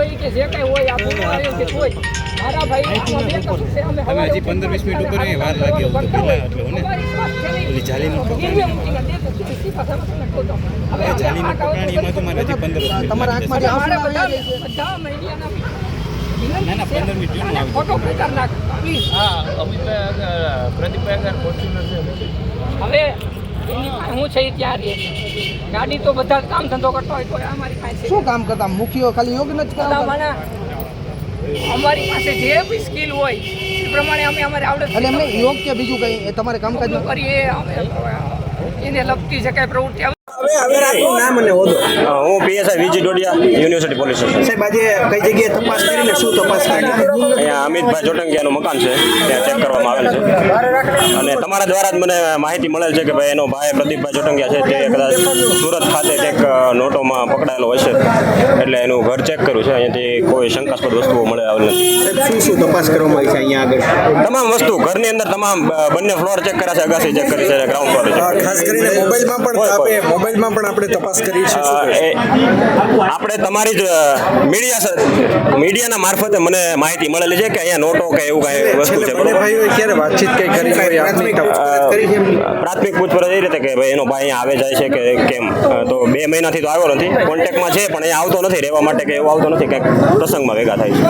હોય કે જે કઈ હોય આપણું આયોજિત હોય મારા ભાઈ આમાં બે કશું છે અમે અમે હજી 15-20 મિનિટ ઉપર વાર લાગી એવું તો પહેલા એટલે હોને ઓલી જાલીનું જાલીનું પકડાણીમાં તો મારે હજી 15 મિનિટ તમારા આંખમાંથી આંસુ આવી જાય છે. બધા મીડિયાના ના ના 15 મિનિટ જેવું આવી ફોટો પ્રચાર નાખ પ્લીઝ પ્રદીપભાઈ ફોર્ચ્યુનર છે હવે એની પાસે હું છે એ ત્યાં રહે ગાડી તો બધા કામ ધંધો કરતો હોય તો અમારી પાસે શું કામ કરતા મુખ્ય ખાલી યોગ નથી કરતા અમારી પાસે જે બી સ્કિલ હોય એ પ્રમાણે અમે અમારે આવડે એટલે એમને યોગ કે બીજું કઈ એ તમારે કામકાજ કરીએ અમે એને લગતી છે કઈ પ્રવૃત્તિ નામ અને હોદ્દો. હું PSI વીજી Dodiya university police station. સાહેબ આજે કઈ જગ્યાએ તપાસ કરીને શું તપાસ કરી? અહીંયા અમિતભાઈ જોટંગિયાનું મકાન છે ત્યાં ચેક કરવામાં આવેલ છે અને તમારા દ્વારા જ મને માહિતી મળેલ છે કે ભાઈ એનો ભાઈ પ્રદીપભાઈ જોટંગિયા છે તે કદાચ સુરત ખાતે કંઈક નોટોમાં પકડાયેલો હોય છે એટલે એનું ઘર ચેક કર્યું છે. અહીંયાથી કોઈ શંકાસ્પદ વસ્તુઓ મળે આવેલ નથી. સાહેબ શું તપાસ કરવામાં આવી છે અહીંયા આગળ? તમામ વસ્તુ ઘરની અંદર તમામ બંને ફ્લોર ચેક કર્યા છે, અગાસી ચેક કરી છે, ગ્રાઉન્ડ ફ્લોર ચેક ખાસ કરીને મોબાઈલમાં પણ આપણે તપાસ કરી છે. આપણે તમારી જ મીડિયાના મારફતે મને માહિતી મળેલી છે કે અહીંયા નોટો કે એવું કાંઈ વસ્તુ છે. બંને ભાઈઓએ ક્યારે વાતચીત કઈ કરી હોય આપની પ્રાથમિક પૂછપરછ એ રીતે કે ભાઈ એનો ભાઈ અહીંયા આવે જાય છે કે કેમ, તો 2 મહિનાથી તો આવ્યો નથી, કોન્ટેક્ટમાં છે પણ અહીંયા આવતો નથી, રહેવા માટે કે એવું આવતો નથી, કંઈક પ્રસંગમાં ભેગા થાય છે.